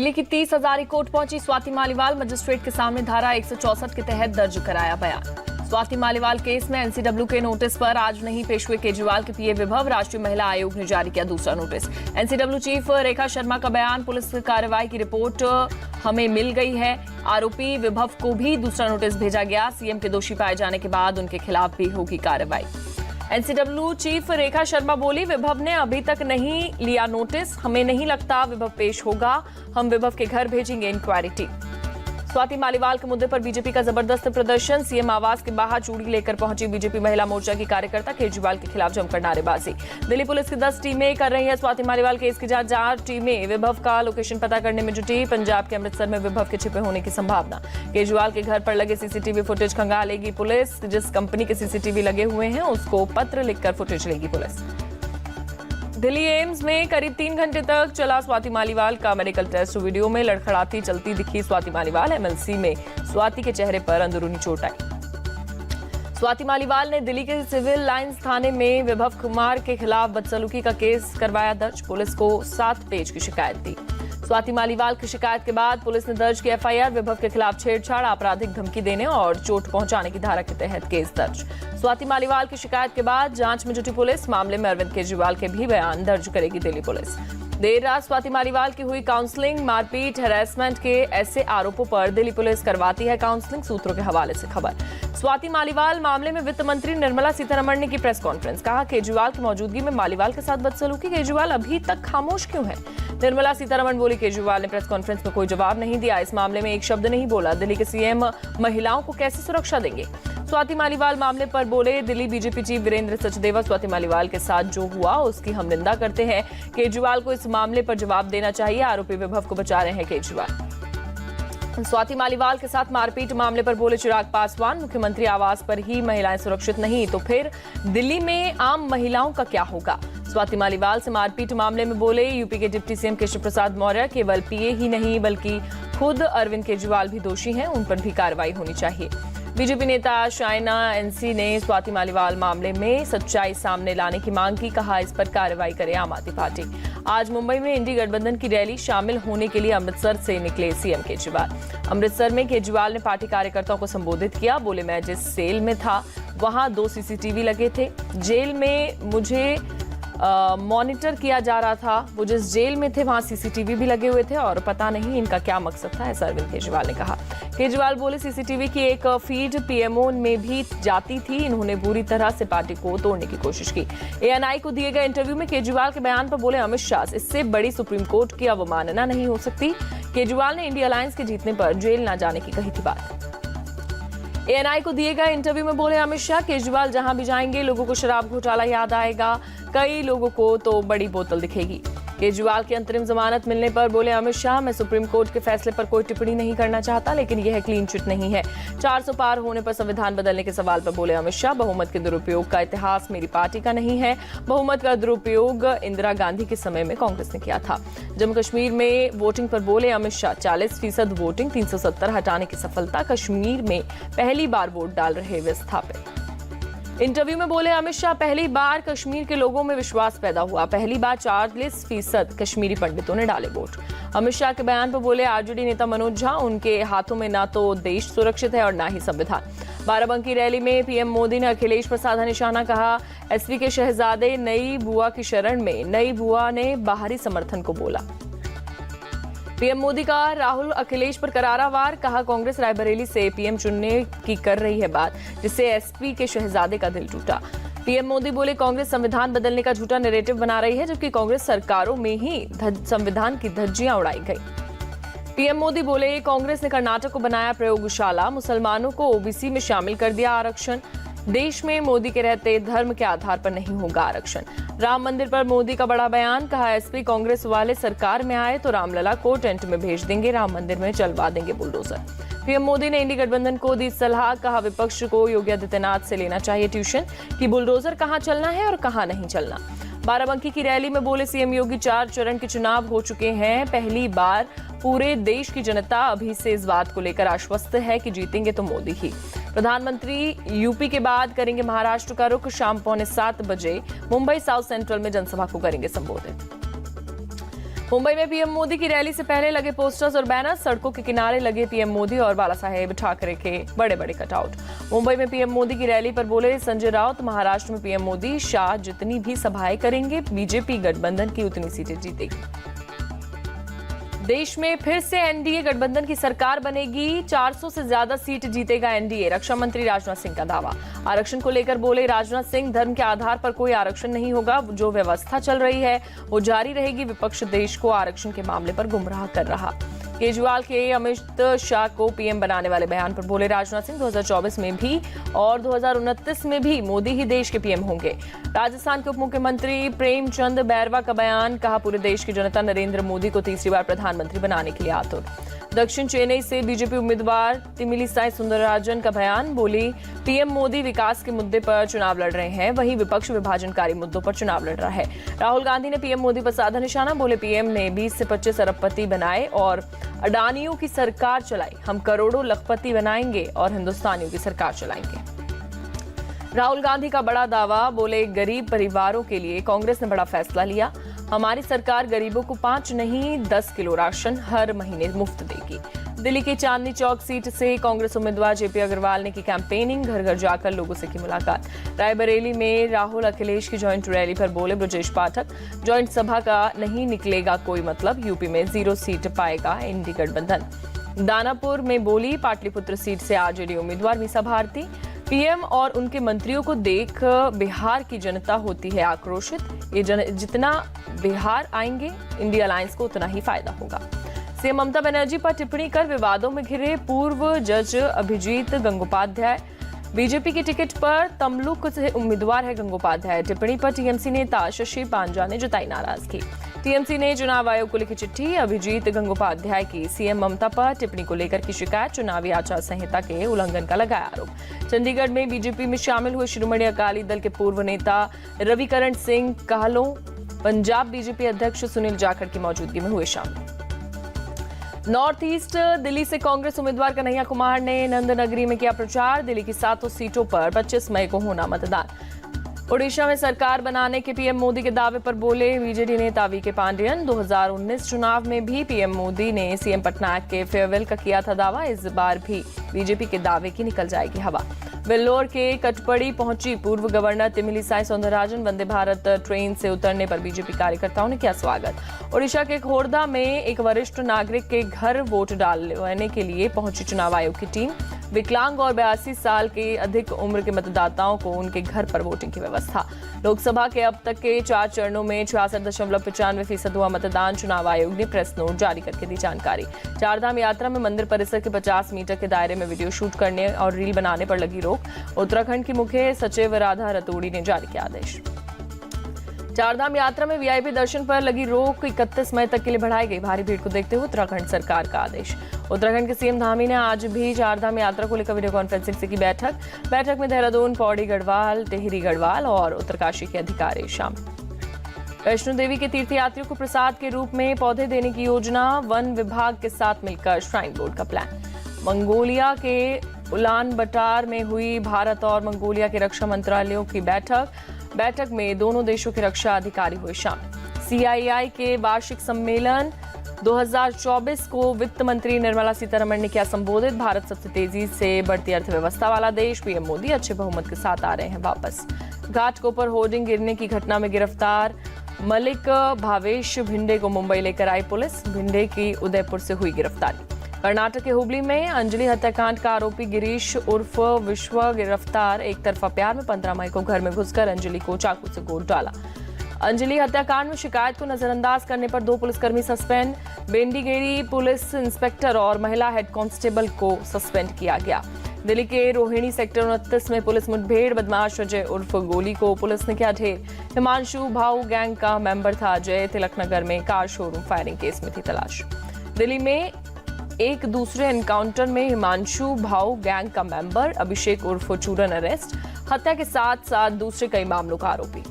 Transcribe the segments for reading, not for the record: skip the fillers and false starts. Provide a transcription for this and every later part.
दिल्ली की 30 हजारी कोर्ट पहुंची स्वाति मालीवाल। मजिस्ट्रेट के सामने धारा 164 के तहत दर्ज कराया बयान। स्वाति मालीवाल केस में एनसीडब्ल्यू के नोटिस पर आज नहीं पेश हुए केजरीवाल के पीए विभव। राष्ट्रीय महिला आयोग ने जारी किया दूसरा notice. NCW chief Rekha Sharma का बयान, पुलिस कार्रवाई की रिपोर्ट हमें मिल गई है। आरोपी विभव को भी दूसरा नोटिस भेजा गया। सीएम के दोषी पाए जाने के बाद उनके खिलाफ भी होगी कार्रवाई। एनसीडब्ल्यू चीफ रेखा शर्मा बोली, विभव ने अभी तक नहीं लिया नोटिस, हमें नहीं लगता विभव पेश होगा, हम विभव के घर भेजेंगे इंक्वायरी टीम। स्वाति मालीवाल के मुद्दे पर बीजेपी का जबरदस्त प्रदर्शन। सीएम आवास के बाहर चूड़ी लेकर पहुंची बीजेपी महिला मोर्चा की कार्यकर्ता। केजरीवाल के खिलाफ जमकर नारेबाजी। दिल्ली पुलिस की 10 टीमें कर रही है स्वाति मालीवाल केस की जांच। 4 टीमें विभव का लोकेशन पता करने में जुटी। पंजाब के अमृतसर में विभव के छिपे होने की संभावना। केजरीवाल के घर पर लगे सीसीटीवी फुटेज खंगालेगी पुलिस। जिस कंपनी के सीसीटीवी लगे हुए हैं उसको पत्र लिखकर फुटेज लेगी पुलिस। दिल्ली एम्स में करीब 3 घंटे तक चला स्वाति मालीवाल का मेडिकल टेस्ट। वीडियो में लड़खड़ाती चलती दिखी स्वाति मालीवाल। एमएलसी में स्वाति के चेहरे पर अंदरूनी चोट आई। स्वाति मालीवाल ने दिल्ली के सिविल लाइंस थाने में विभव कुमार के खिलाफ बदसलूकी का केस करवाया दर्ज। पुलिस को 7 पेज की शिकायत दी। स्वाति मालीवाल की शिकायत के बाद पुलिस ने दर्ज की एफआईआर। विभव के खिलाफ छेड़छाड़, आपराधिक धमकी देने और चोट पहुंचाने की धारा के तहत केस दर्ज। स्वाति मालीवाल की शिकायत के बाद जांच में जुटी पुलिस। मामले में अरविंद केजरीवाल के भी बयान दर्ज करेगी दिल्ली पुलिस। देर रात स्वाति मालीवाल की हुई काउंसलिंग। मारपीट, हैरेसमेंट के ऐसे आरोपों पर दिल्ली पुलिस करवाती है काउंसलिंग। सूत्रों के हवाले से खबर। स्वाति मालीवाल मामले में वित्त मंत्री निर्मला सीतारमण ने की प्रेस कॉन्फ्रेंस। कहा, केजरीवाल की मौजूदगी में मालीवाल के साथ बदसलूकी। केजरीवाल अभी तक खामोश क्यों है? निर्मला सीतारमण बोली, केजरीवाल ने प्रेस कॉन्फ्रेंस में कोई जवाब नहीं दिया। इस मामले में एक शब्द नहीं बोला। दिल्ली के सीएम महिलाओं को कैसे सुरक्षा देंगे? स्वाति मालीवाल मामले पर बोले दिल्ली बीजेपी चीफ वीरेंद्र सचदेवा, स्वाति मालीवाल के साथ जो हुआ उसकी हम निंदा करते हैं। केजरीवाल को इस मामले पर जवाब देना चाहिए। आरोपी विभव को बचा रहे हैं केजरीवाल। स्वाति मालीवाल के साथ मारपीट मामले पर बोले चिराग पासवान, मुख्यमंत्री आवास पर ही महिलाएं सुरक्षित नहीं तो फिर दिल्ली में आम महिलाओं का क्या होगा? स्वाति मालीवाल से मारपीट मामले में बोले यूपी के डिप्टी सीएम केशव प्रसाद मौर्य, केवल पीए ही नहीं बल्कि खुद अरविंद केजरीवाल भी दोषी हैं, उन पर भी कार्रवाई होनी चाहिए। बीजेपी नेता शाइना एनसी ने स्वाति मालीवाल मामले में सच्चाई सामने लाने की मांग की। कहा, इस पर कार्रवाई करे आम आदमी पार्टी। आज मुंबई में इंडी गठबंधन की रैली शामिल होने के लिए अमृतसर से निकले सीएम केजरीवाल। अमृतसर में केजरीवाल ने पार्टी कार्यकर्ताओं को संबोधित किया। बोले, मैं जिस सेल में था वहां 2 सीसीटीवी लगे थे। जेल में मुझे मॉनिटर किया जा रहा था। वो जिस जेल में थे वहां सीसीटीवी भी लगे हुए थे और पता नहीं इनका क्या मकसद था, ऐसा अरविंद केजरीवाल ने कहा। केजरीवाल बोले, सीसीटीवी की एक फीड पीएमओ में भी जाती थी। इन्होंने बुरी तरह से पार्टी को तोड़ने की कोशिश की। एएनआई को दिए गए इंटरव्यू में केजरीवाल के बयान पर बोले अमित शाह, इससे बड़ी सुप्रीम कोर्ट की अवमानना नहीं हो सकती। केजरीवाल ने इंडिया अलायंस के जीतने पर जेल न जाने की कही थी बात। एएनआई को दिए गए इंटरव्यू में बोले अमित शाह, केजरीवाल जहां भी जाएंगे लोगों को शराब घोटाला याद आएगा, कई लोगों को तो बड़ी बोतल दिखेगी। केजरीवाल की अंतरिम जमानत मिलने पर बोले अमित शाह, मैं सुप्रीम कोर्ट के फैसले पर कोई टिप्पणी नहीं करना चाहता, लेकिन यह क्लीन चिट नहीं है। 400 पार होने पर संविधान बदलने के सवाल पर बोले अमित शाह, बहुमत के दुरुपयोग का इतिहास मेरी पार्टी का नहीं है। बहुमत का दुरुपयोग इंदिरा गांधी के समय में कांग्रेस ने किया था। जम्मू कश्मीर में वोटिंग पर बोले अमित शाह, 40% वोटिंग, 370 हटाने की सफलता। कश्मीर में पहली बार वोट डाल रहे विस्थापित। इंटरव्यू में बोले अमित शाह, पहली बार कश्मीर के लोगों में विश्वास पैदा हुआ। पहली बार 40% कश्मीरी पंडितों ने डाले वोट। अमित शाह के बयान पर बोले आरजेडी नेता मनोज झा, उनके हाथों में ना तो देश सुरक्षित है और ना ही संविधान। बाराबंकी रैली में पीएम मोदी ने अखिलेश पर साधा निशाना। कहा, एसपी के शहजादे नई बुआ की शरण में। नई बुआ ने बाहरी समर्थन को बोला। पीएम मोदी का राहुल अखिलेश पर करारा वार। कहा, कांग्रेस रायबरेली से पीएम चुनने की कर रही है बात, जिससे एसपी के शहजादे का दिल टूटा। पीएम मोदी बोले, कांग्रेस संविधान बदलने का झूठा नैरेटिव बना रही है, जबकि कांग्रेस सरकारों में ही संविधान की धज्जियां उड़ाई गई। पीएम मोदी बोले, कांग्रेस ने कर्नाटक को बनाया प्रयोगशाला, मुसलमानों को ओबीसी में शामिल कर दिया आरक्षण। देश में मोदी के रहते धर्म के आधार पर नहीं होगा आरक्षण। राम मंदिर पर मोदी का बड़ा बयान। कहा, एसपी कांग्रेस वाले सरकार में आए तो रामलला को टेंट में भेज देंगे, राम मंदिर में चलवा देंगे बुलडोजर। पीएम मोदी ने इंडी गठबंधन को दी सलाह। कहा, विपक्ष को योगी आदित्यनाथ से लेना चाहिए ट्यूशन कि बुलडोजर कहां चलना है और कहां नहीं चलना। बाराबंकी की रैली में बोले सीएम योगी, 4 चरण के चुनाव हो चुके हैं। पहली बार पूरे देश की जनता अभी से इस बात को लेकर आश्वस्त है कि जीतेंगे तो मोदी ही। प्रधानमंत्री यूपी के बाद करेंगे महाराष्ट्र का रुख। शाम 6:45 बजे मुंबई साउथ सेंट्रल में जनसभा को करेंगे संबोधित। मुंबई में पीएम मोदी की रैली से पहले लगे पोस्टर्स और बैनर, सड़कों के किनारे लगे पीएम मोदी और बाला साहेब ठाकरे के बड़े बड़े कटआउट। मुंबई में पीएम मोदी की रैली पर बोले संजय राउत, महाराष्ट्र में पीएम मोदी, शाह जितनी भी सभाएं करेंगे बीजेपी गठबंधन की उतनी सीटें जीतेगी। देश में फिर से एनडीए गठबंधन की सरकार बनेगी, 400 से ज्यादा सीट जीतेगा एनडीए, रक्षा मंत्री राजनाथ सिंह का दावा। आरक्षण को लेकर बोले राजनाथ सिंह, धर्म के आधार पर कोई आरक्षण नहीं होगा, जो व्यवस्था चल रही है वो जारी रहेगी। विपक्ष देश को आरक्षण के मामले पर गुमराह कर रहा। केजरीवाल के अमित शाह को पीएम बनाने वाले बयान पर बोले राजनाथ सिंह, 2024 में भी और 2029 में भी मोदी ही देश के पीएम होंगे। राजस्थान के उप मुख्यमंत्री प्रेमचंद बैरवा का बयान, कहा पूरे देश की जनता नरेंद्र मोदी को तीसरी बार प्रधानमंत्री बनाने के लिए आतुर। दक्षिण चेन्नई से बीजेपी उम्मीदवार तमिलिसाई सुंदरराजन का बयान, बोली पीएम मोदी विकास के मुद्दे पर चुनाव लड़ रहे हैं, वहीं विपक्ष विभाजनकारी मुद्दों पर चुनाव लड़ रहा है। राहुल गांधी ने पीएम मोदी पर साधा निशाना, बोले पीएम ने 20 से 25 अरबपति बनाए और अडानियों की सरकार चलाई, हम करोड़ों लखपति बनाएंगे और हिंदुस्तानियों की सरकार चलाएंगे। राहुल गांधी का बड़ा दावा, बोले गरीब परिवारों के लिए कांग्रेस ने बड़ा फैसला लिया, हमारी सरकार गरीबों को 5 नहीं 10 किलो राशन हर महीने मुफ्त देगी। दिल्ली की चांदनी चौक सीट से कांग्रेस उम्मीदवार जेपी अग्रवाल ने की कैंपेनिंग, घर घर जाकर लोगों से की मुलाकात। रायबरेली में राहुल अखिलेश की जॉइंट रैली पर बोले ब्रजेश पाठक, जॉइंट सभा का नहीं निकलेगा कोई मतलब, यूपी में 0 सीट पाएगा एनडीए गठबंधन। दानापुर में बोली पाटलिपुत्र सीट से आरजेडी उम्मीदवार मीसा भारती, पीएम और उनके मंत्रियों को देख बिहार की जनता होती है आक्रोशित, ये जितना बिहार आएंगे इंडिया अलायंस को उतना ही फायदा होगा। सीएम ममता बनर्जी पर टिप्पणी कर विवादों में घिरे पूर्व जज अभिजीत गंगोपाध्याय, बीजेपी की टिकट पर तमलुक से उम्मीदवार है गंगोपाध्याय। टिप्पणी पर टीएमसी नेता शशि पांजा ने जताई नाराजगी। टीएमसी ने चुनाव आयोग को लिखी चिट्ठी, अभिजीत गंगोपाध्याय की सीएम ममता पर टिप्पणी को लेकर की शिकायत, चुनावी आचार संहिता के उल्लंघन का लगाया आरोप। चंडीगढ़ में बीजेपी में शामिल हुए शिरोमणि अकाली दल के पूर्व नेता रविकरण सिंह कहलों, पंजाब बीजेपी अध्यक्ष सुनील जाखड़ की मौजूदगी में हुए शामिल। नॉर्थ ईस्ट दिल्ली से कांग्रेस उम्मीदवार कन्हैया कुमार ने नंदनगरी में किया प्रचार, दिल्ली की 7 सीटों पर 25 मई को होना मतदान। ओडिशा में सरकार बनाने के पीएम मोदी के दावे पर बोले बीजेडी नेता वीके पांडेयन, 2019 चुनाव में भी पीएम मोदी ने सीएम पटनायक के फेयरवेल का किया था दावा, इस बार भी बीजेपी के दावे की निकल जाएगी हवा। वेल्लोर के कटपड़ी पहुंची पूर्व गवर्नर तमिलिसाई सौंदरराजन, वंदे भारत ट्रेन से उतरने पर बीजेपी कार्यकर्ताओं ने किया स्वागत। ओडिशा के खोरदा में एक वरिष्ठ नागरिक के घर वोट डालने के लिए पहुंची चुनाव आयोग की टीम, विकलांग और 82 साल के अधिक उम्र के मतदाताओं को उनके घर पर वोटिंग की व्यवस्था। लोकसभा के अब तक के 4 चरणों में 66.95% हुआ मतदान, चुनाव आयोग ने प्रेस नोट जारी करके दी जानकारी। चारधाम यात्रा में मंदिर परिसर के 50 मीटर के दायरे में वीडियो शूट करने और रील बनाने पर लगी रोक, उत्तराखंड की मुख्य सचिव राधा रतूड़ी ने जारी किया आदेश। चारधाम यात्रा में वीआईपी दर्शन पर लगी रोक 31 मई तक के लिए बढ़ाई गई, भारी भीड़ को देखते हुए उत्तराखंड सरकार का आदेश। उत्तराखंड के सीएम धामी ने आज भी चारधाम यात्रा को लेकर वीडियो कॉन्फ्रेंसिंग से की बैठक में देहरादून, पौड़ी गढ़वाल, टिहरी गढ़वाल और उत्तरकाशी के अधिकारी शामिल। वैष्णो देवी के तीर्थयात्रियों को प्रसाद के रूप में पौधे देने की योजना, वन विभाग के साथ मिलकर श्राइन बोर्ड का प्लान। मंगोलिया के उलान बटार में हुई भारत और मंगोलिया के रक्षा मंत्रालयों की बैठक में दोनों देशों के रक्षा अधिकारी हुए शामिल। सीआईआई के वार्षिक सम्मेलन 2024 को वित्त मंत्री निर्मला सीतारमण ने किया संबोधित, भारत सबसे तेजी से बढ़ती अर्थव्यवस्था वाला देश, पीएम मोदी अच्छे बहुमत के साथ आ रहे हैं वापस। घाटकोपर होर्डिंग गिरने की घटना में गिरफ्तार मलिक भावेश भिंडे को मुंबई लेकर आई पुलिस, भिंडे की उदयपुर से हुई गिरफ्तारी। कर्नाटक के हुबली में अंजलि हत्याकांड का आरोपी गिरीश उर्फ विश्व गिरफ्तार, एक तरफा प्यार में 15 मई को घर में घुसकर अंजलि को चाकू से गोद डाला। अंजलि हत्याकांड में शिकायत को नजरअंदाज करने पर 2 पुलिसकर्मी सस्पेंड, बेंडीगेरी पुलिस इंस्पेक्टर और महिला हेड कांस्टेबल को सस्पेंड किया गया। दिल्ली के रोहिणी सेक्टर 29 में पुलिस मुठभेड़, बदमाश अजय उर्फ गोली को पुलिस ने किया ढेर। हिमांशु भाऊ गैंग का मेंबर था अजय, तिलकनगर में कार शोरूम फायरिंग केस में थी तलाश। दिल्ली में एक दूसरे एनकाउंटर में हिमांशु भाऊ गैंग का मेंबर अभिषेक उर्फ चूरन अरेस्ट, हत्या के साथ साथ दूसरे कई मामलों का आरोपी।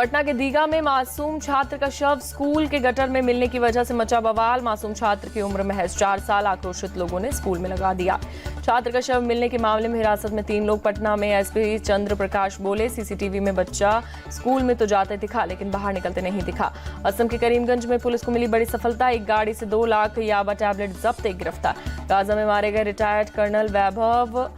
पटना के दीघा में मासूम छात्र का शव स्कूल के गटर में मिलने की वजह से मचा बवाल। मासूम छात्र की उम्र महज 4 साल। आक्रोशित लोगों ने स्कूल में लगा दिया। छात्र का शव मिलने के मामले में हिरासत में 3 लोग। पटना में एसपी चंद्र प्रकाश बोले, सीसीटीवी में बच्चा स्कूल में तो जाते दिखा लेकिन बाहर निकलते नहीं दिखा। असम के करीमगंज में पुलिस को मिली बड़ी सफलता। एक गाड़ी से 2 लाख याबा टैबलेट जब्त, एक गिरफ्तार। गाजा में मारे गए रिटायर्ड कर्नल वैभव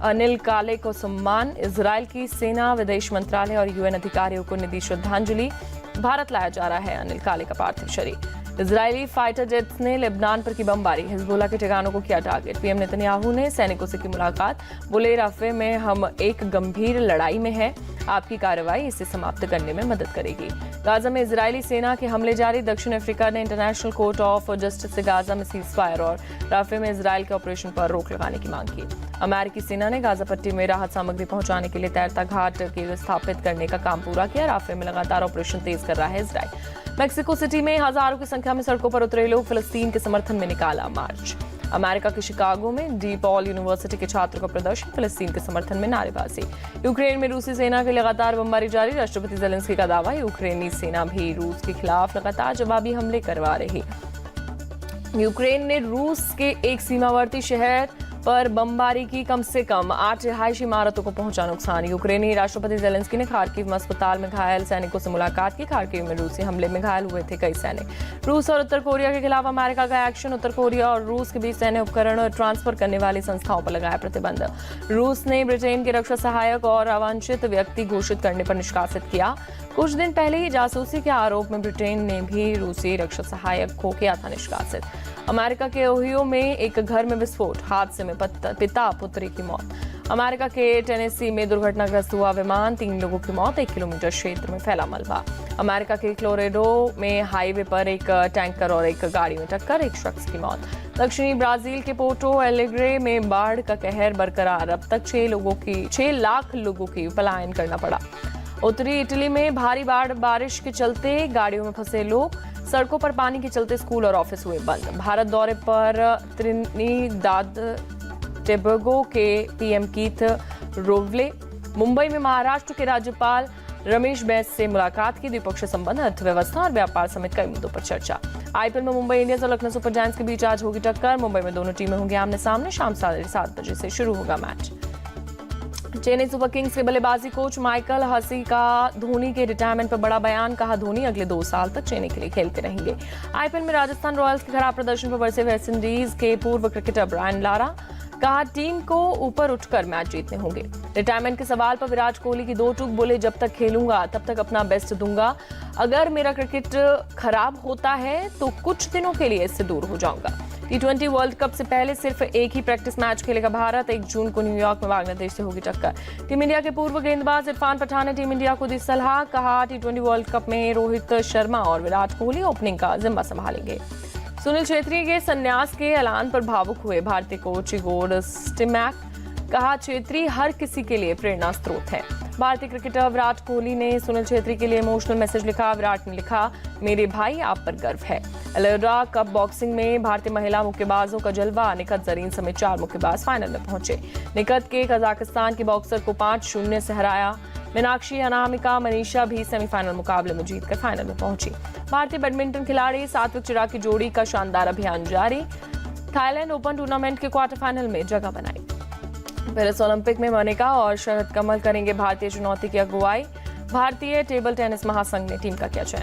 अनिल काले को सम्मान। इजराइल की सेना, विदेश मंत्रालय और यूएन अधिकारियों को निदी श्रद्धांजलि। भारत लाया जा रहा है अनिल काले का पार्थिव शरीर। इजरायली फाइटर जेट्स ने लेबनान पर की बमबारी। हिजबुल्लाह के ठिकानों को किया टारगेट। पीएम नेतन्याहू ने सैनिकों से की मुलाकात। बोले, राफे में हम एक गंभीर लड़ाई में हैं। आपकी कार्रवाई इसे समाप्त करने में मदद करेगी। गाजा में इजरायली सेना के हमले जारी। दक्षिण अफ्रीका ने इंटरनेशनल कोर्ट ऑफ जस्टिस से गाजा में सीज फायर और राफे में इजरायल के ऑपरेशन पर रोक लगाने की मांग की। अमेरिकी सेना ने गाजा पट्टी में राहत सामग्री पहुंचाने के लिए तैरता घाट के स्थापित करने का काम पूरा किया। राफे में लगातार ऑपरेशन तेज कर रहा है इजरायल। मेक्सिको सिटी में हजारों की संख्या में सड़कों पर उतरे लोग। फिलिस्तीन के समर्थन में निकाला मार्च। अमेरिका के शिकागो में डी पॉल यूनिवर्सिटी के छात्रों का प्रदर्शन। फिलिस्तीन के समर्थन में नारेबाजी। यूक्रेन में रूसी सेना की लगातार बमबारी जारी। राष्ट्रपति जेलेंस्की का दावा, यूक्रेनी सेना भी रूस के खिलाफ लगातार जवाबी हमले करवा रही। यूक्रेन ने रूस के एक सीमावर्ती शहर पर बमबारी की। कम से कम 8 रिहायशी इमारतों को पहुंचा नुकसान। यूक्रेनी राष्ट्रपति जेलेंस्की ने खार्किव में अस्पताल में घायल सैनिकों से मुलाकात की। खार्किव में रूसी हमले में घायल हुए थे कई सैनिक। रूस और उत्तर कोरिया के खिलाफ अमेरिका का एक्शन। उत्तर कोरिया और रूस के बीच सैन्य उपकरण ट्रांसफर करने वाली संस्थाओं पर लगाया प्रतिबंध। रूस ने ब्रिटेन के रक्षा सहायक और अवांछित व्यक्ति घोषित करने पर निष्कासित किया। कुछ दिन पहले ही जासूसी के आरोप में ब्रिटेन ने भी रूसी रक्षा सहायक को किया था निष्कासित। अमेरिका के ओहियो में एक घर में विस्फोट। हादसे में पिता पुत्री की मौत। अमेरिका के टेनेसी में दुर्घटनाग्रस्त हुआ विमान। 3 लोगों की मौत। 1 किलोमीटर क्षेत्र में फैला मलबा। अमेरिका के कोलोराडो में हाईवे पर एक टैंकर और एक गाड़ी में टक्कर, 1 शख्स की मौत। दक्षिणी ब्राजील के पोर्टो एलेग्रे में बाढ़ का कहर बरकरार। अब तक 6 लाख लोगों की पलायन करना पड़ा। उत्तरी इटली में भारी बारिश के चलते गाड़ियों में फंसे लोग। सड़कों पर पानी के चलते स्कूल और ऑफिस हुए बंद। भारत दौरे पर त्रिनिदाद टोबैगो के पीएम कीथ रोवले। मुंबई में महाराष्ट्र के राज्यपाल रमेश बैस से मुलाकात की। द्विपक्षीय संबंध, अर्थव्यवस्था और व्यापार समेत कई मुद्दों पर चर्चा। आईपीएल में मुंबई इंडियंस और लखनऊ सुपर जायंट्स के बीच आज होगी टक्कर। मुंबई में दोनों टीमें होंगी आमने सामने। शाम 7:30 बजे से शुरू होगा मैच। चेन्नई सुपर किंग्स के बल्लेबाजी कोच माइकल हसी का धोनी के रिटायरमेंट पर बड़ा बयान। कहा, धोनी अगले 2 साल तक चेन्नई के लिए खेलते रहेंगे। आईपीएल में राजस्थान रॉयल्स के खराब प्रदर्शन पर बरसे वेस्टइंडीज के पूर्व क्रिकेटर ब्रायन लारा। कहा, टीम को ऊपर उठकर मैच जीतने होंगे। रिटायरमेंट के सवाल पर विराट कोहली की 2 टूक। बोले, जब तक खेलूंगा तब तक अपना बेस्ट दूंगा। अगर मेरा क्रिकेट खराब होता है तो कुछ दिनों के लिए इससे दूर हो जाऊंगा। T20 वर्ल्ड कप से पहले सिर्फ एक ही प्रैक्टिस मैच खेलेगा भारत। 1 जून को न्यूयॉर्क में बांग्लादेश से होगी टक्कर। टीम इंडिया के पूर्व गेंदबाज इरफान पठान ने टीम इंडिया को दी सलाह। कहा, T20 वर्ल्ड कप में रोहित शर्मा और विराट कोहली ओपनिंग का जिम्मा संभालेंगे। सुनील छेत्री के संन्यास के ऐलान पर भावुक हुए भारतीय कोच इगोर स्टिमैक। कहा, छेत्री हर किसी के लिए प्रेरणा स्रोत है। भारतीय क्रिकेटर विराट कोहली ने सुनील छेत्री के लिए इमोशनल मैसेज लिखा। विराट ने लिखा, मेरे भाई आप पर गर्व है। एलोरा कप बॉक्सिंग में भारतीय महिला मुक्केबाजों का जलवा। निकत जरीन समेत 4 मुक्केबाज फाइनल में पहुंचे। निकत के कजाकिस्तान की बॉक्सर को 5-0 से हराया। मीनाक्षी, अनामिका, मनीषा भी सेमीफाइनल मुकाबले में जीतकर फाइनल में पहुंची। भारतीय बैडमिंटन खिलाड़ी सात्विक चिराग की जोड़ी का शानदार अभियान जारी। थाईलैंड ओपन टूर्नामेंट के क्वार्टर फाइनल में जगह बनाई। पेरिस ओलंपिक में मनिका और शरद कमल करेंगे भारतीय चुनौती की अगुवाई। भारतीय टेबल टेनिस महासंघ ने टीम का किया चयन।